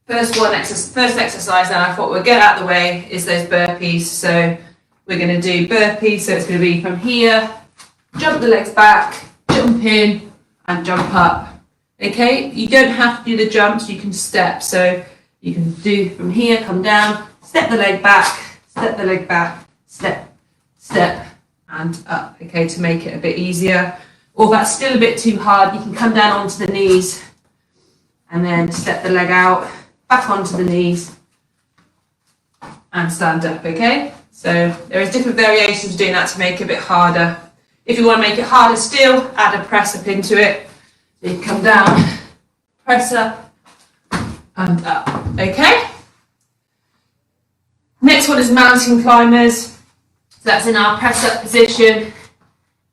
First exercise now I thought we'd get out of the way is those burpees. So we're going to do burpees. So it's going to be from here, jump the legs back, jump in and jump up. Okay, you don't have to do the jumps, you can step. So you can do from here, come down, step the leg back, step, step and up. Okay, to make it a bit easier. Or if that's still a bit too hard, you can come down onto the knees and then step the leg out, back onto the knees and stand up, okay? So there is different variations of doing that to make it a bit harder. If you want to make it harder still, add a press up into it. So you come down, press up and up, okay? Next one is mountain climbers. So that's in our press up position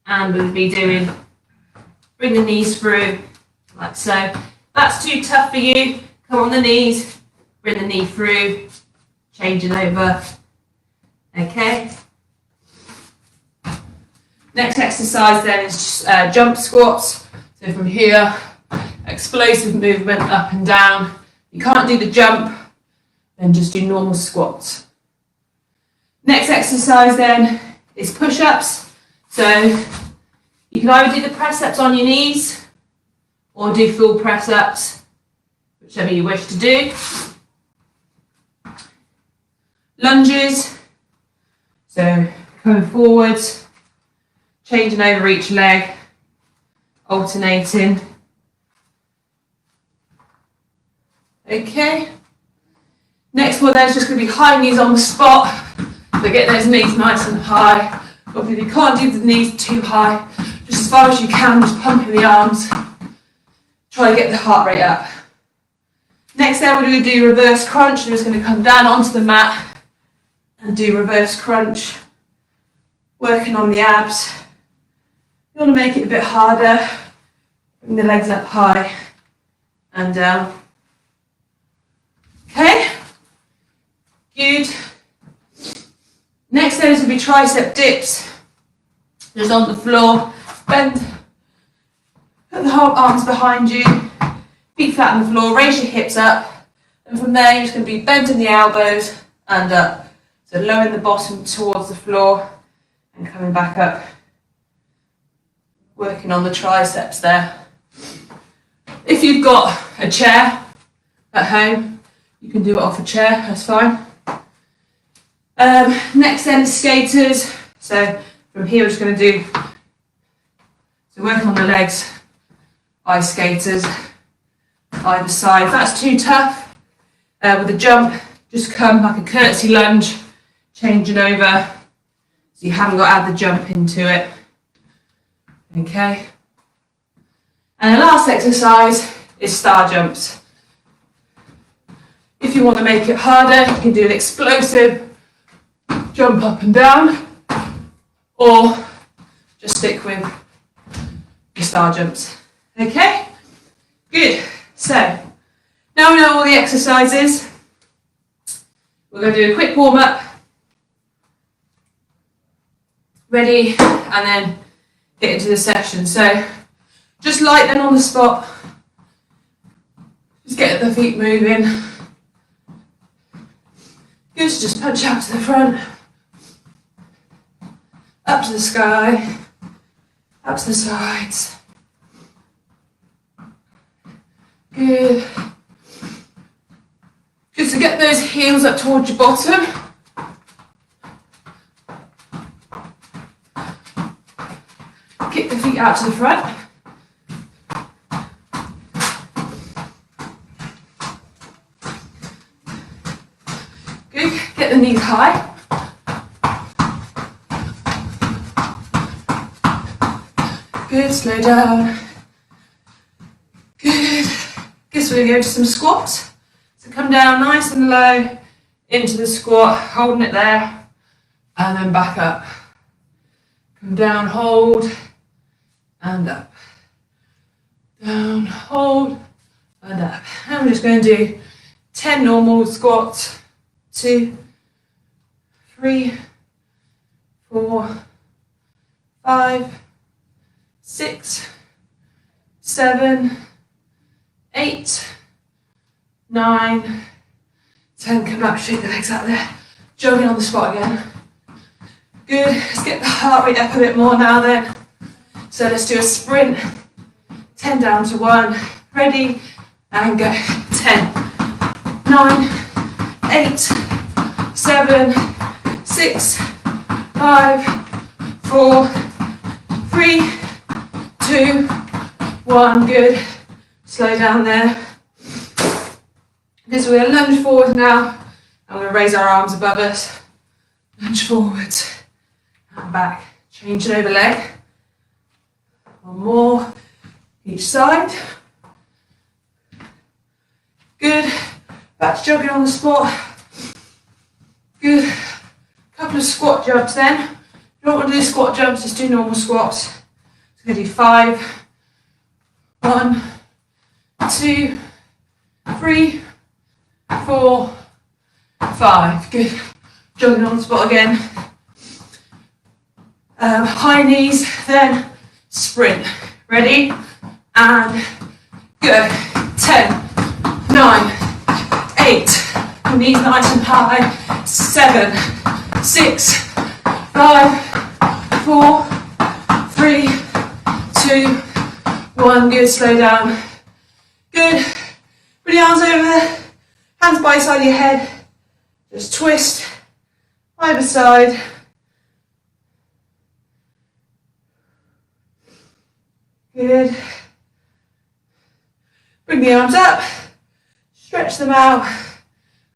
and we'll be doing, bring the knees through like so. If that's too tough for you, come on the knees, bring the knee through, changing over, okay? Next exercise then is just jump squats. So from here, explosive movement up and down. You can't do the jump, then just do normal squats. Next exercise then is push-ups. So you can either do the press-ups on your knees or do full press-ups, whichever you wish to do. Lunges, so coming forwards, changing over each leg, alternating. Okay. Next one then is just going to be high knees on the spot. So get those knees nice and high. But if you can't do the knees too high, just as far as you can, just pumping the arms. Try to get the heart rate up. Next then we're going to do reverse crunch. We're just going to come down onto the mat and do reverse crunch. Working on the abs. You want to make it a bit harder. Bring the legs up high and down. Okay? Good. Next then is going to be tricep dips. Just on the floor. Bend. Put the whole arms behind you. Feet flat on the floor. Raise your hips up. And from there you're just going to be bending the elbows and up. So lowering the bottom towards the floor and coming back up. Working on the triceps there. If you've got a chair at home, you can do it off a chair, that's fine. Next then is skaters. So from here we're just going to do, so working on the legs, ice skaters, either side. If that's too tough, with a jump, just come like a curtsy lunge, changing over, so you haven't got to add the jump into it. Okay. And the last exercise is star jumps. If you want to make it harder, you can do an explosive jump up and down, or just stick with your star jumps. Okay? Good. So, now we know all the exercises. We're going to do a quick warm up. Ready? And then get into the session. So, just light them on the spot. Just get the feet moving. Good, just punch out to the front. Up to the sky. Up to the sides. Good. Good to get those heels up towards your bottom. Kick the feet out to the front. Good. Get the knees high. Good. Slow down. Good. Good. So we're going to go to some squats. So come down nice and low into the squat, holding it there, and then back up. Come down, hold, and up. Down, hold, and up. And we're just going to do 10 normal squats. 2, 3, 4, 5, 6, 7, 8, 9, 10, come back, shake the legs out there. Jogging on the spot again. Good, let's get the heart rate up a bit more now then. So let's do a sprint. 10 down to 1, ready, and go. 10, 9, 8, 7, 6, 5, 4, 3, 2, 1, good. Slow down there. This we're going to lunge forward now. I'm going to raise our arms above us. Lunge forwards and back. Change it over leg. One more each side. Good. Back to jogging on the spot. Good. Couple of squat jumps then. If you don't want to do squat jumps, just do normal squats. So we're going to do 5. 1, 2, 3, 4, 5. Good. Jogging on the spot again. High knees, then sprint. Ready? And go. 10, 9, 8. Knees nice and high. 7, 6, 5, 4, 3, 2, 1. Good. Slow down. Good. Put your arms over there. Hands by side of your head. Just twist either side. Good. Bring the arms up. Stretch them out.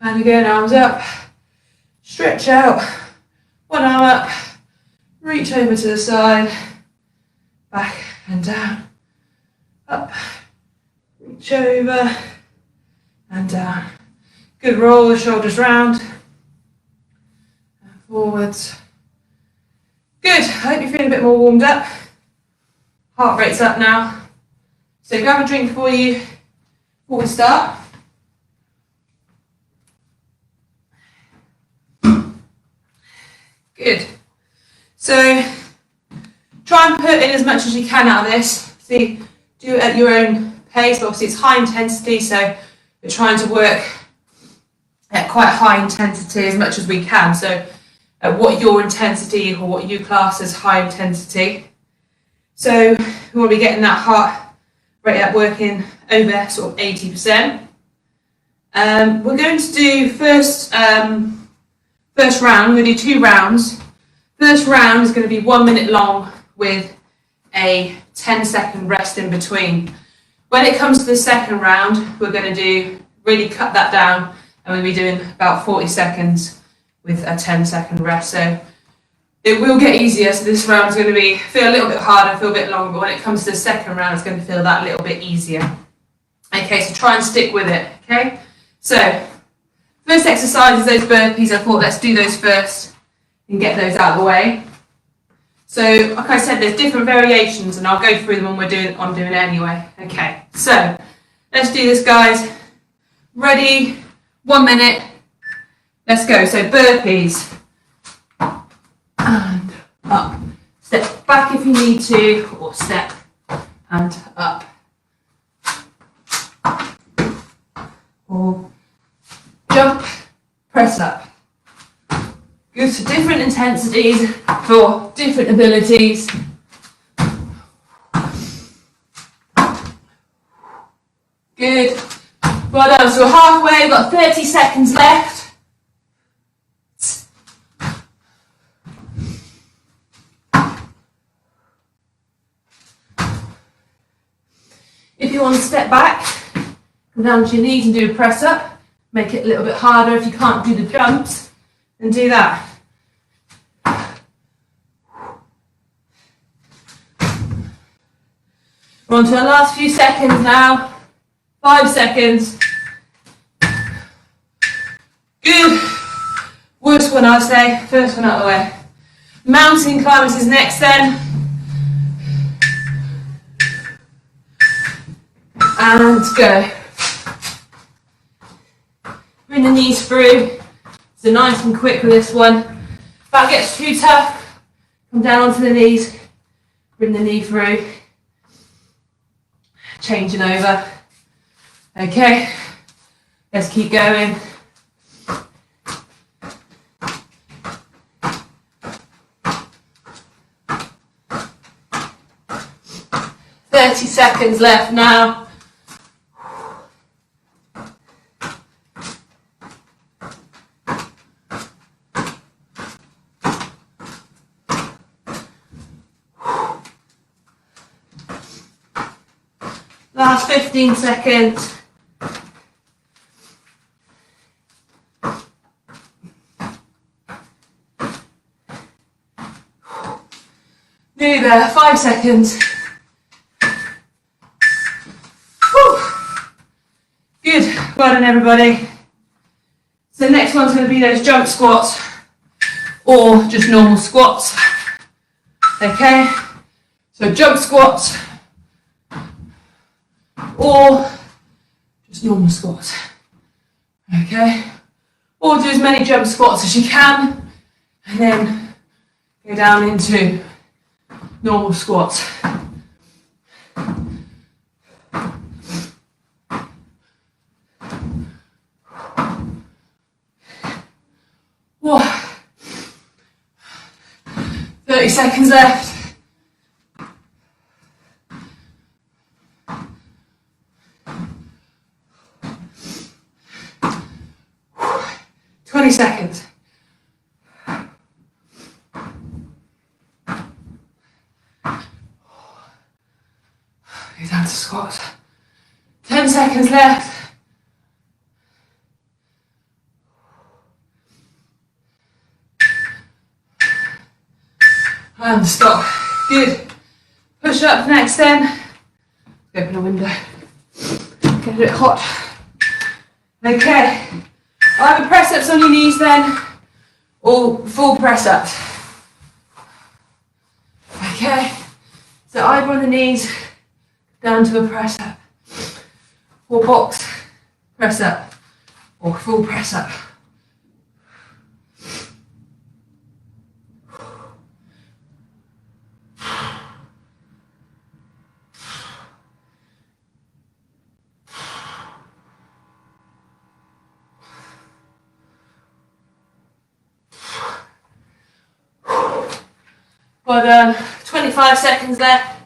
And again, arms up. Stretch out. One arm up. Reach over to the side. Back and down. Up. Reach over. And down. Good, roll the shoulders round. And forwards. Good, I hope you're feeling a bit more warmed up. Heart rate's up now. So grab a drink for you before we start. Good. So try and put in as much as you can out of this. See, do it at your own pace. Obviously it's high intensity, so we're trying to work at quite high intensity as much as we can. So what your intensity or what you class as high intensity. So we want to be getting that heart rate up, working over sort of 80%. We're going to do first round, we're going to do 2 rounds. First round is going to be 1 minute long with a 10-second rest in between. When it comes to the second round, we're going to really cut that down, and we'll be doing about 40 seconds with a 10-second rest. So it will get easier. So this round is going to feel a little bit harder, feel a bit longer, but when it comes to the second round, it's going to feel that little bit easier. Okay, so try and stick with it, okay? So first exercise is those burpees. I thought let's do those first and get those out of the way. So like I said, there's different variations, and I'll go through them when I'm doing it anyway. Okay, so let's do this, guys. Ready? 1 minute. Let's go. So burpees. And up. Step back if you need to, or step and up. Or jump, press up. Good, so different intensities for different abilities. Good. Well done, so we're halfway, we've got 30 seconds left. If you want to step back, come down to your knees and do a press up. Make it a little bit harder if you can't do the jumps, then do that. We're on to our last few seconds now. 5 seconds. Good. Worst one, I'd say. First one out of the way. Mountain climbers is next then. And go. Bring the knees through. So nice and quick with this one. If that gets too tough, come down onto the knees. Bring the knee through. Changing over. Okay. Let's keep going. Seconds left now. Last 15 seconds. Nearly there, 5 seconds. Good, well done everybody. So the next one's going to be those jump squats or just normal squats. Okay, so jump squats or just normal squats. Okay, or do as many jump squats as you can and then go down into normal squats. Whoa. 30 seconds left. Whew. 20 seconds. Go down to squats. 10 seconds left. And stop. Good. Push up next then. Open a window. Get a bit hot. Okay. Either press ups on your knees then, or full press ups. Okay. So either on the knees, down to a press up, or box press up, or full press up. Well done. 25 seconds left.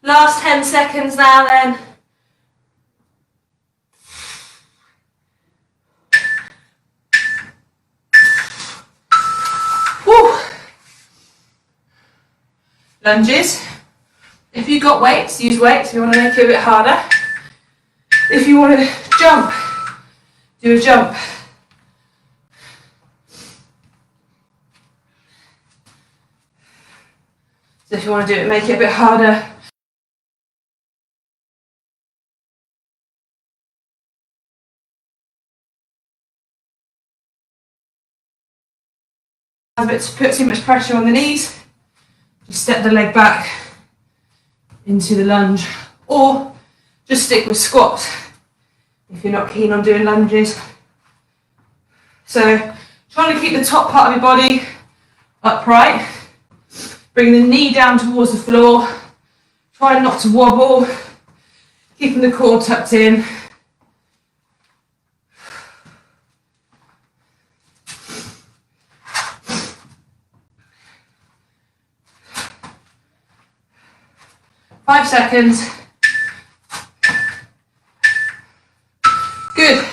Last 10 seconds now then. Woo. Lunges. If you've got weights, use weights if you want to make it a bit harder. If you want to jump, do a jump. So if you want to do it, make it a bit harder. A bit to put too much pressure on the knees. Just step the leg back into the lunge, or just stick with squats if you're not keen on doing lunges. So trying to keep the top part of your body upright, bring the knee down towards the floor, try not to wobble, keeping the core tucked in. Five seconds. Good.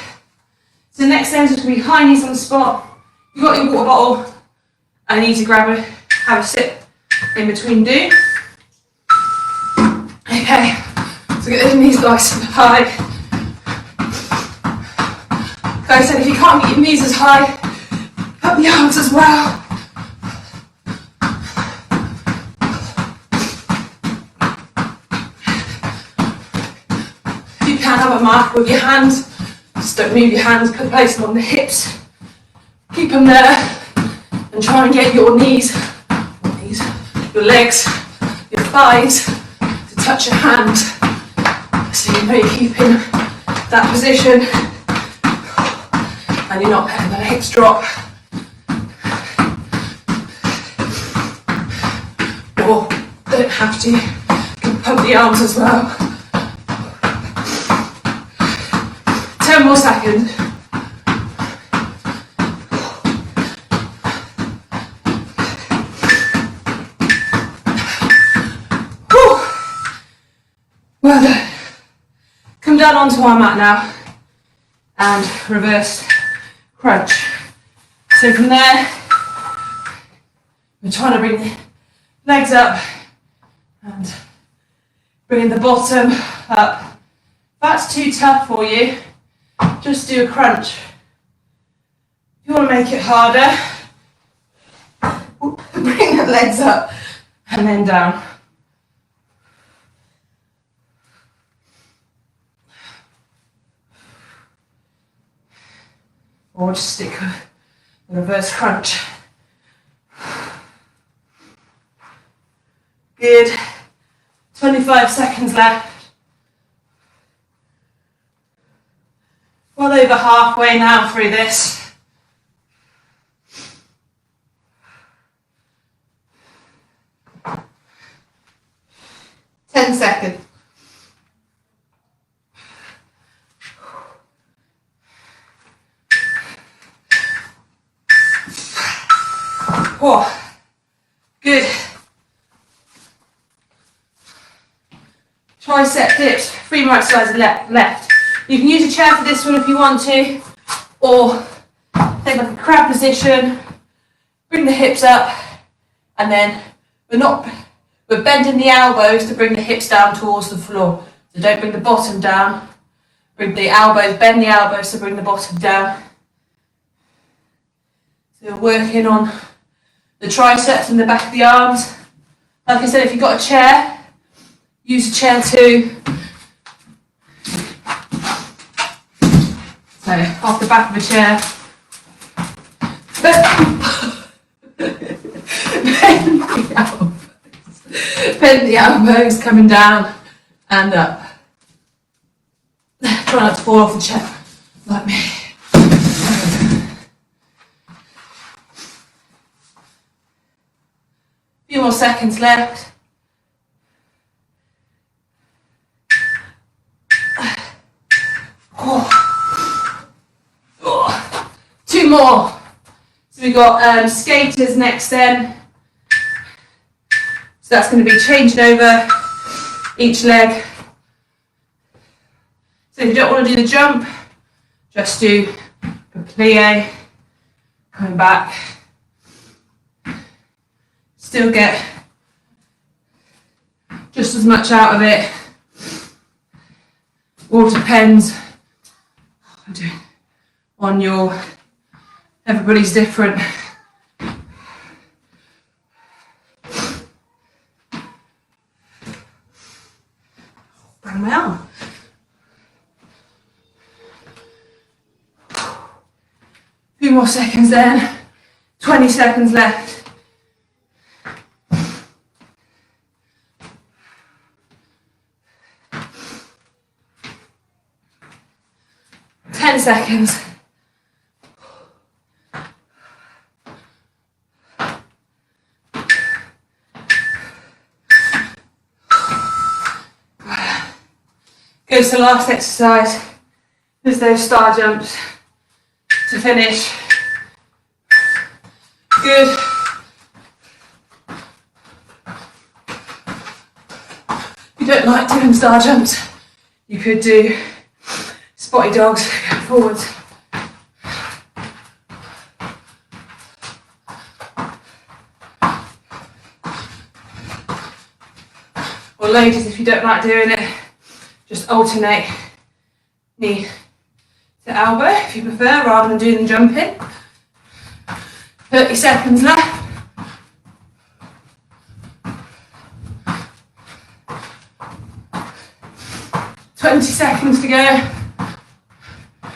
So the next sentence is going to be high knees on the spot. You've got your water bottle. I need to have a sip in between do. Okay, so get those knees nice and high. Like I said, if you can't get your knees as high, up the arms as well. You can have a marker with your hands. Just don't move your hands, place them on the hips. Keep them there and try and get your knees, your legs, your thighs to touch your hand. So you know you're keeping that position. and you're not letting the legs drop. Or don't have to, you can pump the arms as well. 10 more seconds. Whew. Well done. Come down onto our mat now and reverse crunch. So from there, we're trying to bring the legs up and bringing the bottom up. If that's too tough for you, just do a crunch. If you want to make it harder, bring the legs up and then down. Or just stick with the reverse crunch. Good. 25 seconds left. Well over halfway now through this. Ten seconds. Oh, good. Tricep dips, 3 more exercises left. You can use a chair for this one if you want to, or take like a crab position, bring the hips up, and then we're bending the elbows to bring the hips down towards the floor. So don't bring the bottom down, bring the elbows, bend the elbows to bring the bottom down. So we're working on the triceps and the back of the arms. Like I said, if you've got a chair, use a chair too. So off the back of a chair. Bend the elbows coming down and up. Try not to fall off the chair like me. Few more seconds left. Two more. So we've got skaters next then. So that's going to be changing over each leg. So if you don't want to do the jump, just do a plie, coming back. Still get just as much out of it. All depends on your, everybody's different. Bring my arm. A few more seconds then. 20 seconds left. 10 seconds. Go to the last exercise. There's those star jumps to finish. Good. If you don't like doing star jumps, you could do spotty dogs, go forwards. Or ladies, if you don't like doing it, just alternate knee to elbow if you prefer, rather than doing the jumping. 30 seconds left. $20 seconds to go.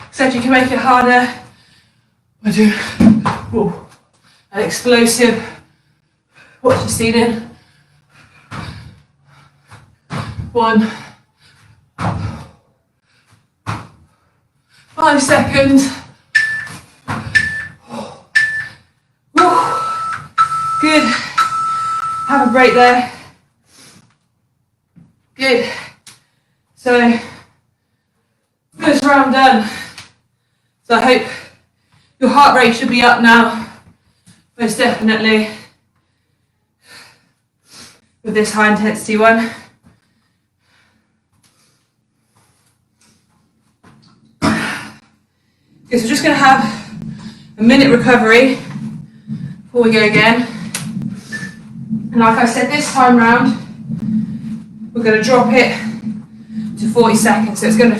Except you can make it harder by doing an explosive watch the ceiling. 1. 5 seconds. Have a break there. Good. So, first round done. So I hope your heart rate should be up now, most definitely, with this high intensity one. Okay, so we're just going to have a minute recovery before we go again. And like I said, this time round, we're going to drop it to 40 seconds. So it's going to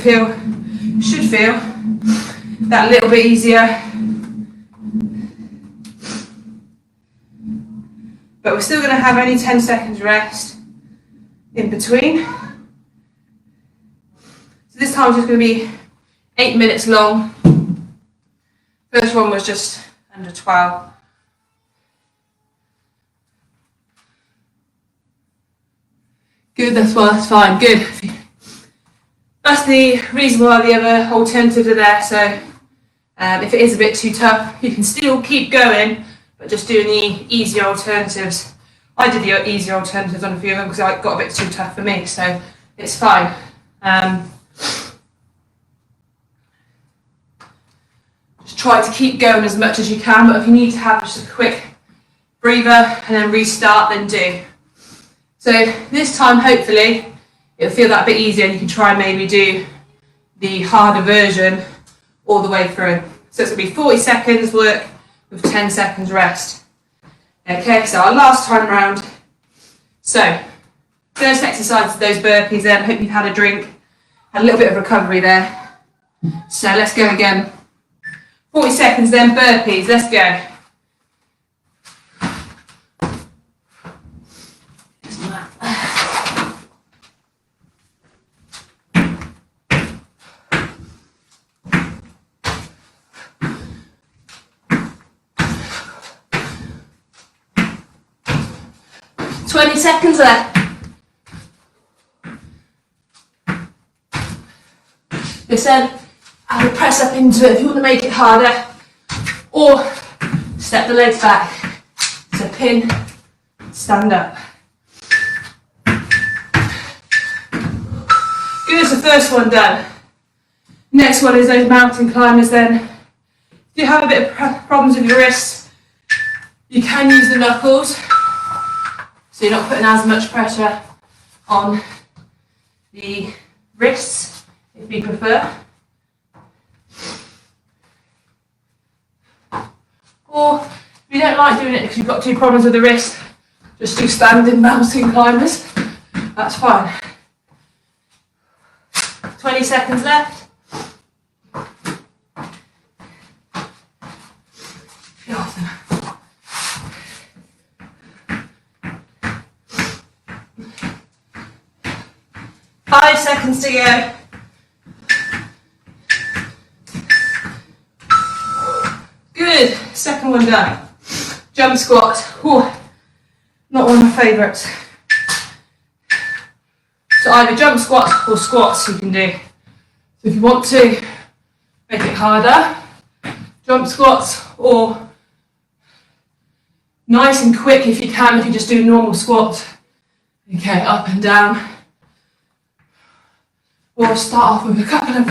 should feel that little bit easier. But we're still going to have only 10 seconds rest in between. So this time it's just going to be 8 minutes long. First one was just under 12. Good, that's fine, good. That's the reason why the other alternatives are there. So if it is a bit too tough, you can still keep going, but just doing the easier alternatives. I did the easier alternatives on a few of them because it got a bit too tough for me, so it's fine. Just try to keep going as much as you can, but if you need to have just a quick breather and then restart, then do. So this time, hopefully, it'll feel that a bit easier and you can try and maybe do the harder version all the way through. So it's going to be 40 seconds work with 10 seconds rest. Okay, so our last time round. So, first exercise is those burpees then. Hope you've had a drink, had a little bit of recovery there. So let's go again. 40 seconds then, burpees, let's go. 20 seconds left. Listen, I will press up into it if you want to make it harder, or step the legs back. So pin, stand up. Good, so first one done. Next one is those mountain climbers then. If you have a bit of problems with your wrists, you can use the knuckles. So you're not putting as much pressure on the wrists, if you prefer. Or if you don't like doing it because you've got two problems with the wrist, just do standing mountain climbers. That's fine. 20 seconds left. Get off them. 5 seconds to go. Good, second one done. Jump squat. Ooh, not one of my favourites. So either jump squats or squats you can do. So if you want to make it harder, jump squats, or nice and quick if you can, if you just do normal squats. Okay, up and down. Or start off with a couple of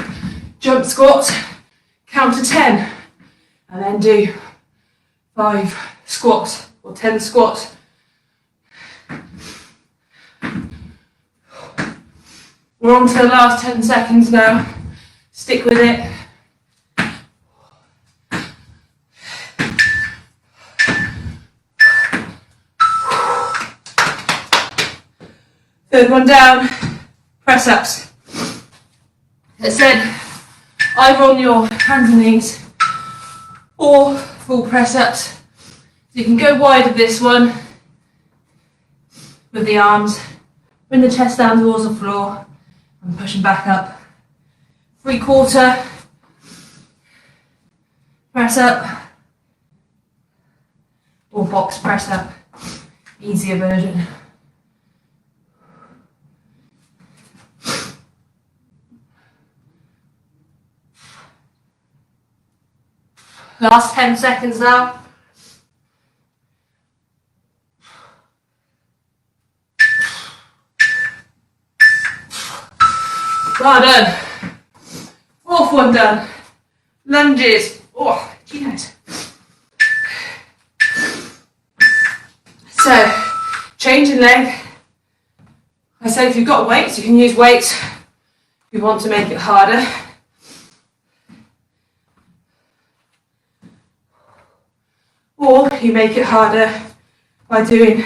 jump squats, count to 10, and then do 5 squats or 10 squats. We're on to the last 10 seconds now. Stick with it. Third one down, press ups. As I said, either on your hands and knees or full press ups. So you can go wide with this one with the arms, bring the chest down towards the floor and pushing back up. 3/4 press up or box press up, easier version. Last 10 seconds now. Well done. Fourth one done. Lunges. Oh, Jesus. So, changing leg. I said if you've got weights, you can use weights if you want to make it harder. Or you make it harder by doing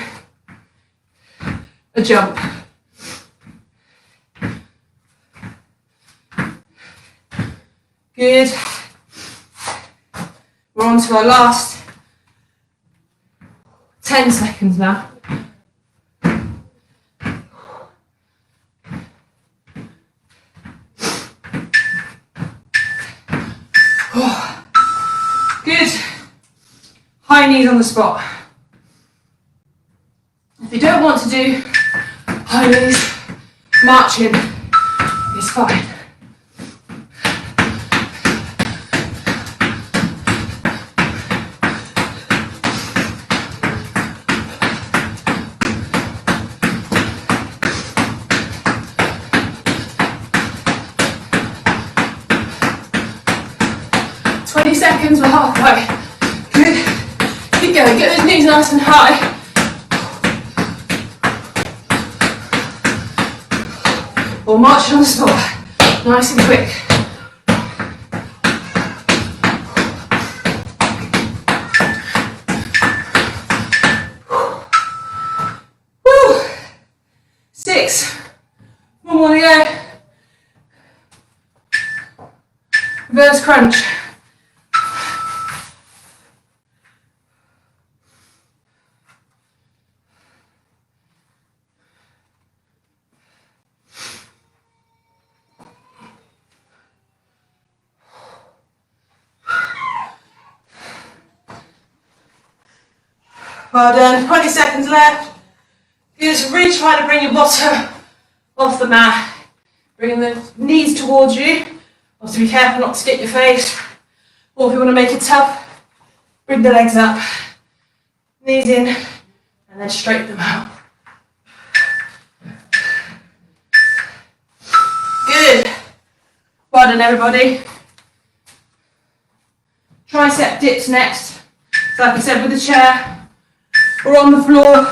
a jump. Good. We're on to our last 10 seconds now. Oh. Good. High knees on the spot. If you don't want to do high knees, marching is fine. Seconds, we're halfway. Good. Keep going. Get those knees nice and high. Or march on the spot. Nice and quick. Woo! 6. One more to go. Reverse crunch. Well done, 20 seconds left. You're just really trying to bring your bottom off the mat. Bringing the knees towards you. Also be careful not to get your face. Or if you want to make it tough, bring the legs up. Knees in, and then straighten them out. Good. Well done, everybody. Tricep dips next. So like I said, with the chair, or on the floor.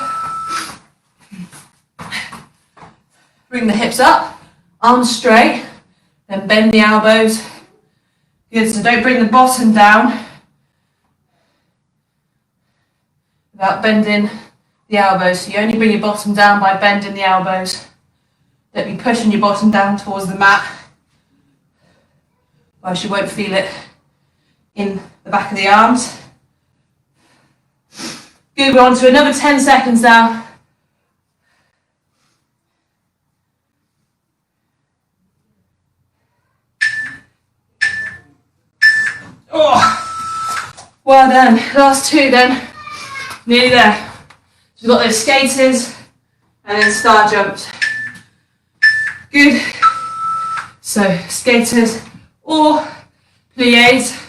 Bring the hips up, arms straight, then bend the elbows. Good, so don't bring the bottom down without bending the elbows. So you only bring your bottom down by bending the elbows. Don't be pushing your bottom down towards the mat, otherwise you won't feel it in the back of the arms. Good, we're on to another 10 seconds now. Oh, well done. Last 2 then. Nearly there. So we've got those skaters and then star jumps. Good. So skaters or pliés.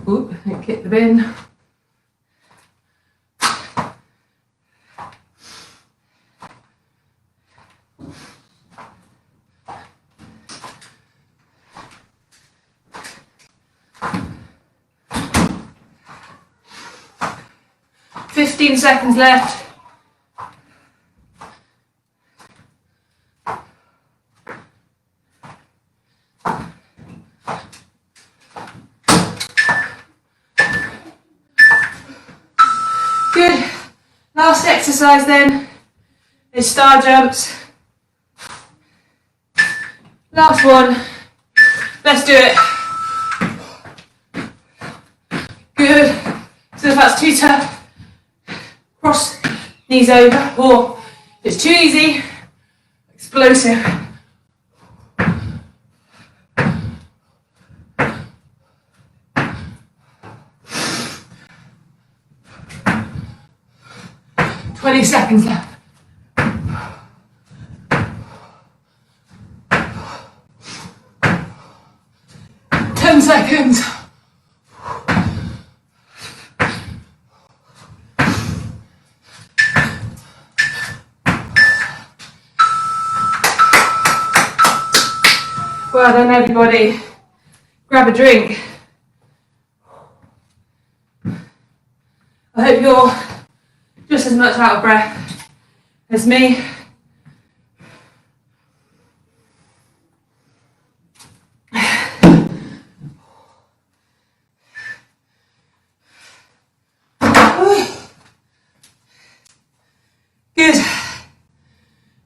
Oop, don't kick the bin. Fifteen seconds left. Good. Last exercise then is star jumps. Last one. Let's do it. Good. So if that's too tough, cross knees over, or if it's too easy, explosive. Twenty seconds left. 10 seconds. Well done, everybody. Grab a drink. I hope you're just as much out of breath as me. Good.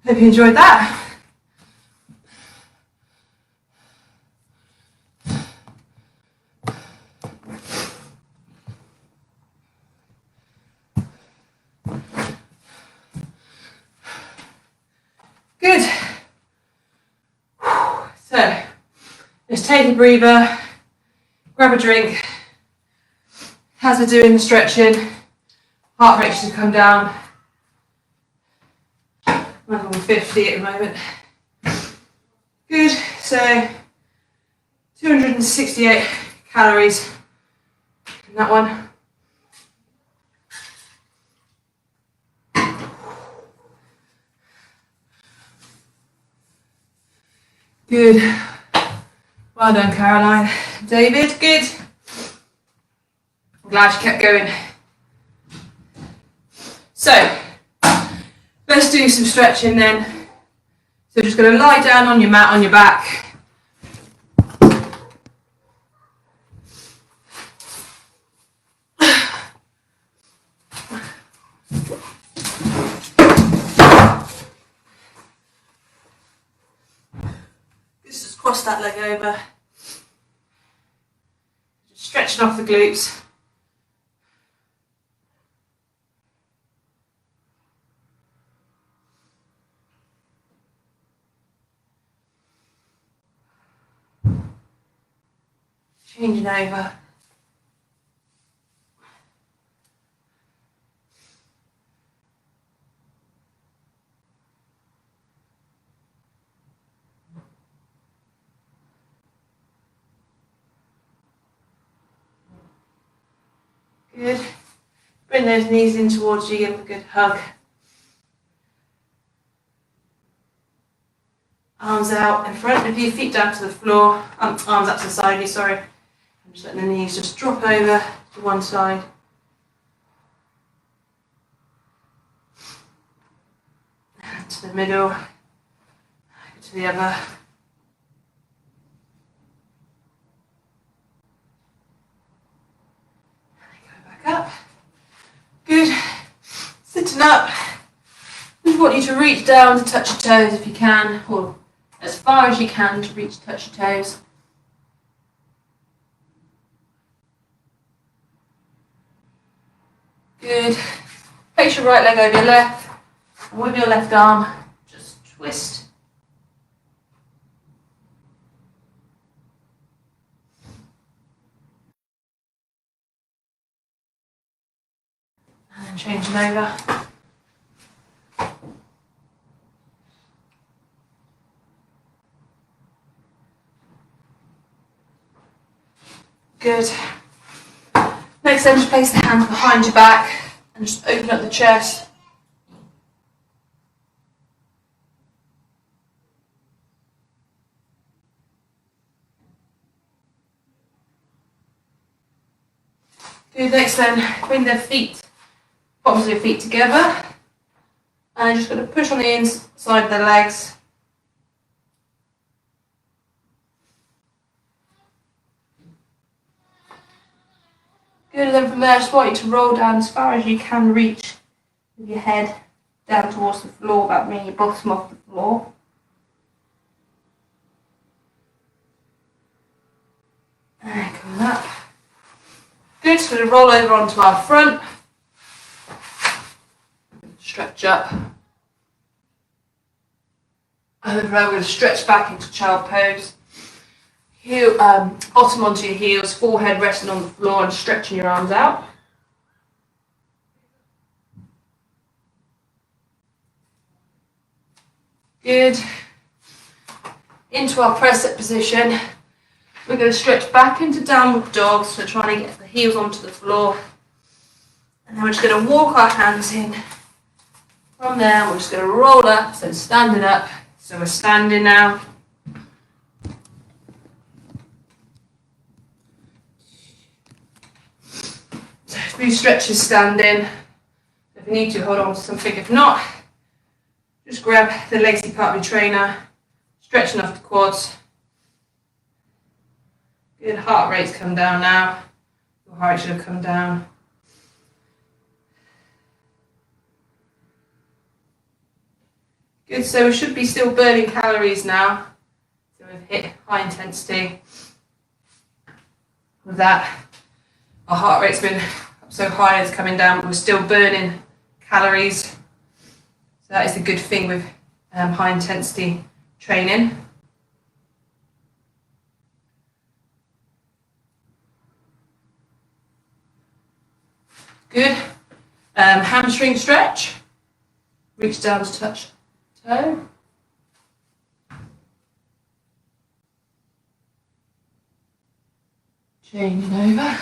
Hope you enjoyed that. Good. So, just take a breather, grab a drink. As we're doing the stretching, heart rate should come down. I'm on 50 at the moment. Good. So, 268 calories in that one. Good. Well done, Caroline. David, good. I'm glad you kept going. So, let's do some stretching then. So just going to lie down on your mat on your back. Just cross that leg over. Just stretching off the glutes. Changing over. Good. Bring those knees in towards you, give them a good hug. Arms out in front of you, feet down to the floor, arms up to the side of you, sorry. I'm just letting the knees just drop over to one side. And to the middle, to the other. Go back up. Good. Sitting up. We want you to reach down to touch your toes if you can, or as far as you can to reach to touch your toes. Good. Place your right leg over your left, and with your left arm, just twist. And then changing over. Good. Next then, just place the hands behind your back and just open up the chest. Good. Next then, bring the feet, bottoms of your feet together, and just going to push on the inside of the legs. Good, and then from there, I just want you to roll down as far as you can reach with your head down towards the floor, about bringing your bottom off the floor. And coming up. Good, so we're going to roll over onto our front. Stretch up. And then from there, we're going to stretch back into child pose. Heel, bottom onto your heels, forehead resting on the floor and stretching your arms out. Good. Into our press up position. We're going to stretch back into downward dog, so trying to get the heels onto the floor. And then we're just going to walk our hands in. From there, we're just going to roll up, so standing up. So we're standing now. few stretches standing. If you need to, hold on to something. If not, just grab the lacy part of your trainer, stretching off the quads. Good, heart rate's come down now. Your heart rate should have come down. Good, so we should be still burning calories now. So we've hit high intensity. With that, our heart rate's been up so high, it's coming down, but we're still burning calories. So that is the good thing with high intensity training. Good. Hamstring stretch. Reach down to touch toe. Changing over.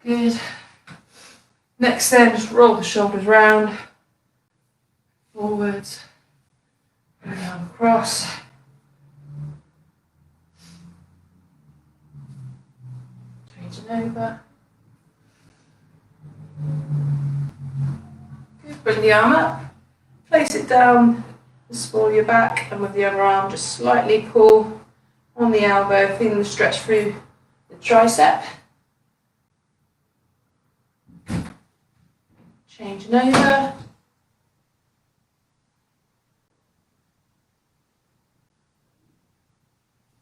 Good. Next then, just roll the shoulders round, forwards, go down across. Changing over. Good, bring the arm up, place it down the small of your back, and with the other arm just slightly pull on the elbow, feeling the stretch through the tricep. Changing over.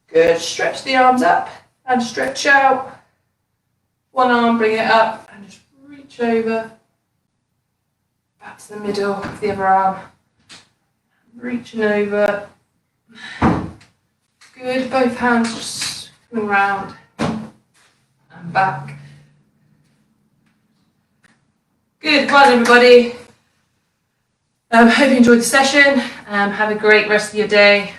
Good, stretch the arms up and stretch out. One arm, bring it up and just reach over. Back to the middle of the other arm. Reaching over. Good, both hands just coming round and back. Good, well done everybody. Hope you enjoyed the session. Have a great rest of your day.